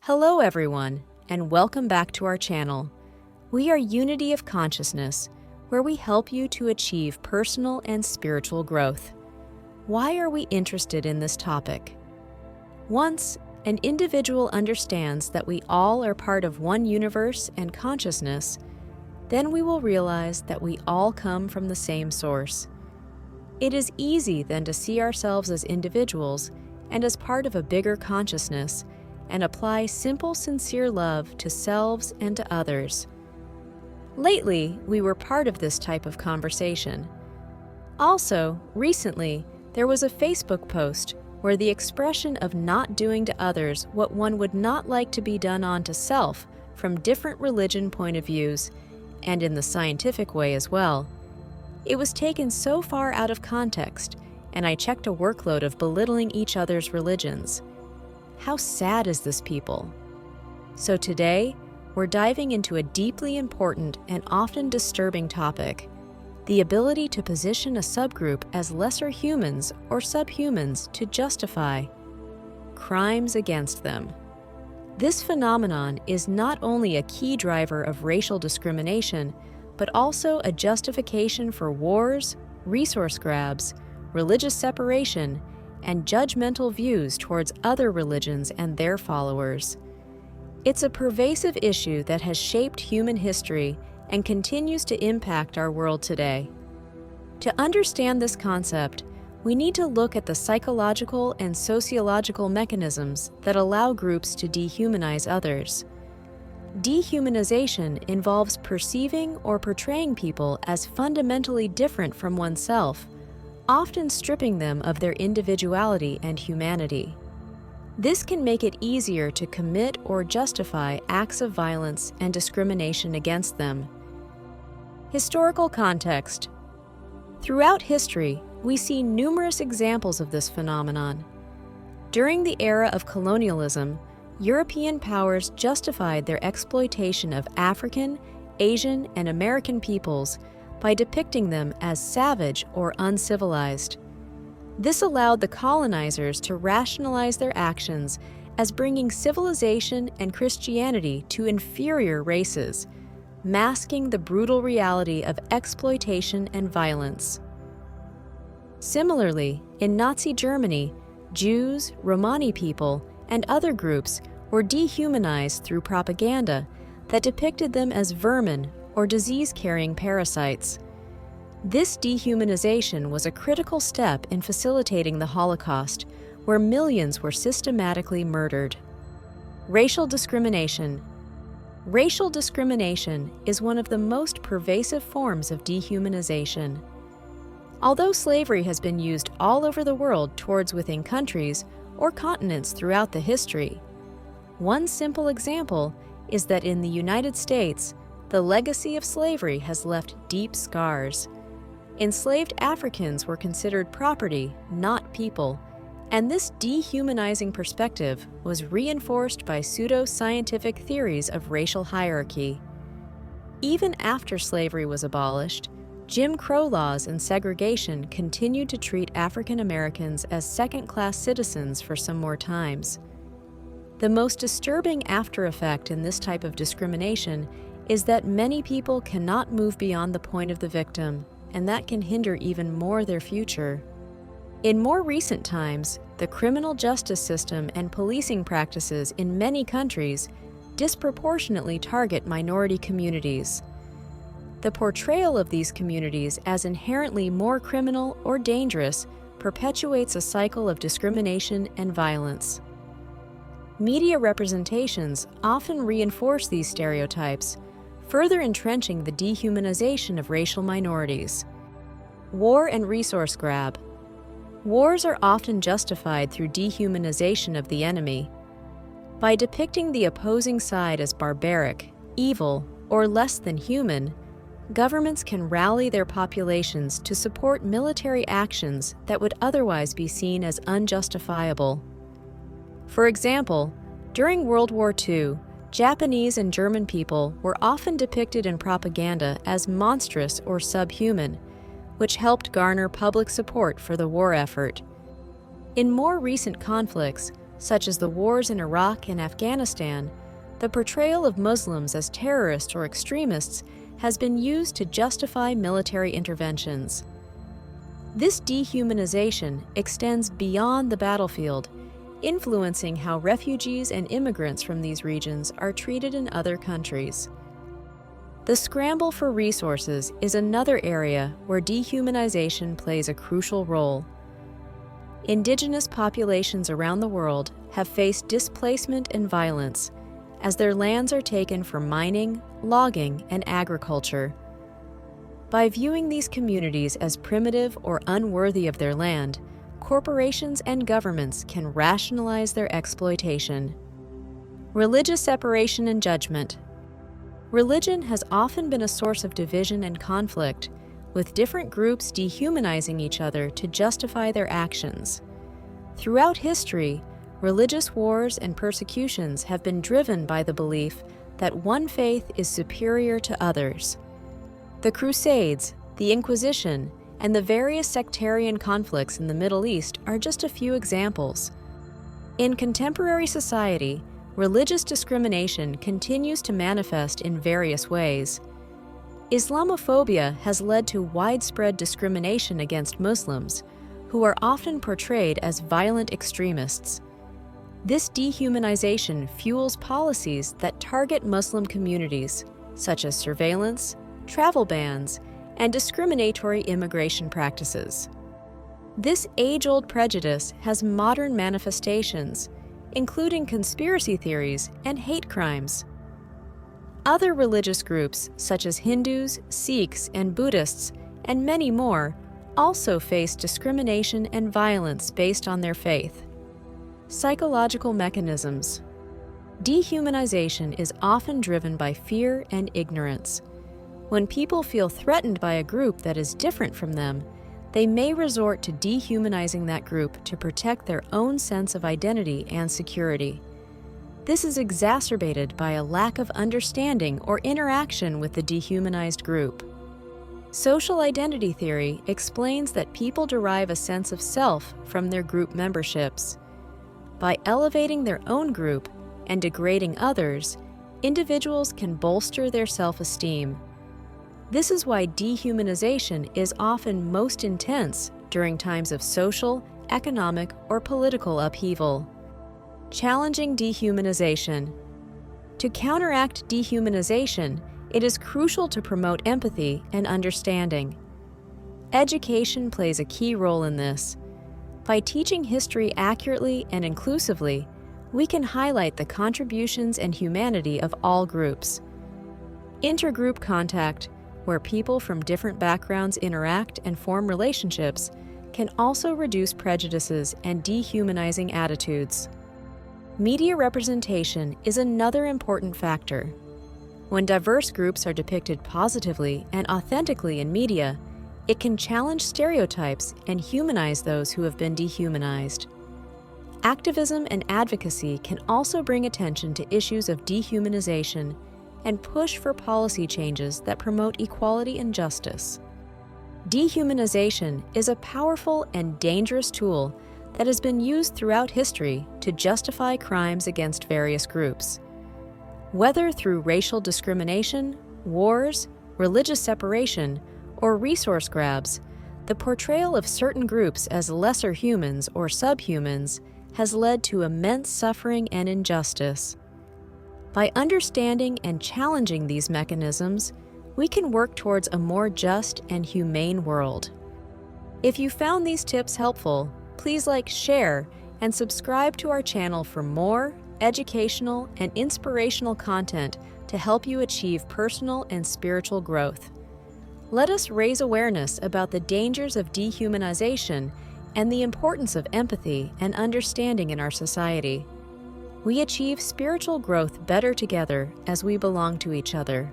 Hello everyone, and welcome back to our channel. We are Unity of Consciousness, where we help you to achieve personal and spiritual growth. Why are we interested in this topic? Once an individual understands that we all are part of one universe and consciousness, then we will realize that we all come from the same source. It is easy then to see ourselves as individuals and as part of a bigger consciousness, and apply simple, sincere love to selves and to others. Lately, we were part of this type of conversation. Also, recently, there was a Facebook post where the expression of not doing to others what one would not like to be done onto self from different religion point of views, and in the scientific way as well. It was taken so far out of context, and I checked a workload of belittling each other's religions. How sad is this, people? So today, we're diving into a deeply important and often disturbing topic: the ability to position a subgroup as lesser humans or subhumans to justify crimes against them. This phenomenon is not only a key driver of racial discrimination, but also a justification for wars, resource grabs, religious separation, and judgmental views towards other religions and their followers. It's a pervasive issue that has shaped human history and continues to impact our world today. To understand this concept, we need to look at the psychological and sociological mechanisms that allow groups to dehumanize others. Dehumanization involves perceiving or portraying people as fundamentally different from oneself, often stripping them of their individuality and humanity. This can make it easier to commit or justify acts of violence and discrimination against them. Historical context. Throughout history, we see numerous examples of this phenomenon. During the era of colonialism, European powers justified their exploitation of African, Asian, and American peoples by depicting them as savage or uncivilized. This allowed the colonizers to rationalize their actions as bringing civilization and Christianity to inferior races, masking the brutal reality of exploitation and violence. Similarly, in Nazi Germany, Jews, Romani people, and other groups were dehumanized through propaganda that depicted them as vermin or disease-carrying parasites. This dehumanization was a critical step in facilitating the Holocaust, where millions were systematically murdered. Racial discrimination. Racial discrimination is one of the most pervasive forms of dehumanization. Although slavery has been used all over the world towards within countries or continents throughout the history, one simple example is that in the United States, the legacy of slavery has left deep scars. Enslaved Africans were considered property, not people, and this dehumanizing perspective was reinforced by pseudo-scientific theories of racial hierarchy. Even after slavery was abolished, Jim Crow laws and segregation continued to treat African Americans as second-class citizens for some more times. The most disturbing after effect in this type of discrimination is that many people cannot move beyond the point of the victim, and that can hinder even more their future. In more recent times, the criminal justice system and policing practices in many countries disproportionately target minority communities. The portrayal of these communities as inherently more criminal or dangerous perpetuates a cycle of discrimination and violence. Media representations often reinforce these stereotypes, further entrenching the dehumanization of racial minorities. War and resource grab. Wars are often justified through dehumanization of the enemy. By depicting the opposing side as barbaric, evil, or less than human, governments can rally their populations to support military actions that would otherwise be seen as unjustifiable. For example, during World War II, Japanese and German people were often depicted in propaganda as monstrous or subhuman, which helped garner public support for the war effort. In more recent conflicts, such as the wars in Iraq and Afghanistan, the portrayal of Muslims as terrorists or extremists has been used to justify military interventions. This dehumanization extends beyond the battlefield, influencing how refugees and immigrants from these regions are treated in other countries. The scramble for resources is another area where dehumanization plays a crucial role. Indigenous populations around the world have faced displacement and violence as their lands are taken for mining, logging, and agriculture. By viewing these communities as primitive or unworthy of their land, corporations and governments can rationalize their exploitation. Religious separation and judgment. Religion has often been a source of division and conflict, with different groups dehumanizing each other to justify their actions. Throughout history, religious wars and persecutions have been driven by the belief that one faith is superior to others. The Crusades, the Inquisition, and the various sectarian conflicts in the Middle East are just a few examples. In contemporary society, religious discrimination continues to manifest in various ways. Islamophobia has led to widespread discrimination against Muslims, who are often portrayed as violent extremists. This dehumanization fuels policies that target Muslim communities, such as surveillance, travel bans, and discriminatory immigration practices. This age-old prejudice has modern manifestations, including conspiracy theories and hate crimes. Other religious groups, such as Hindus, Sikhs, and Buddhists, and many more, also face discrimination and violence based on their faith. Psychological mechanisms. Dehumanization is often driven by fear and ignorance. When people feel threatened by a group that is different from them, they may resort to dehumanizing that group to protect their own sense of identity and security. This is exacerbated by a lack of understanding or interaction with the dehumanized group. Social identity theory explains that people derive a sense of self from their group memberships. By elevating their own group and degrading others, individuals can bolster their self-esteem. This is why dehumanization is often most intense during times of social, economic, or political upheaval. Challenging dehumanization. To counteract dehumanization, it is crucial to promote empathy and understanding. Education plays a key role in this. By teaching history accurately and inclusively, we can highlight the contributions and humanity of all groups. Intergroup contact, where people from different backgrounds interact and form relationships, can also reduce prejudices and dehumanizing attitudes. Media representation is another important factor. When diverse groups are depicted positively and authentically in media, it can challenge stereotypes and humanize those who have been dehumanized. Activism and advocacy can also bring attention to issues of dehumanization and push for policy changes that promote equality and justice. Dehumanization is a powerful and dangerous tool that has been used throughout history to justify crimes against various groups. Whether through racial discrimination, wars, religious separation, or resource grabs, the portrayal of certain groups as lesser humans or subhumans has led to immense suffering and injustice. By understanding and challenging these mechanisms, we can work towards a more just and humane world. If you found these tips helpful, please like, share, and subscribe to our channel for more educational and inspirational content to help you achieve personal and spiritual growth. Let us raise awareness about the dangers of dehumanization and the importance of empathy and understanding in our society. We achieve spiritual growth better together as we belong to each other.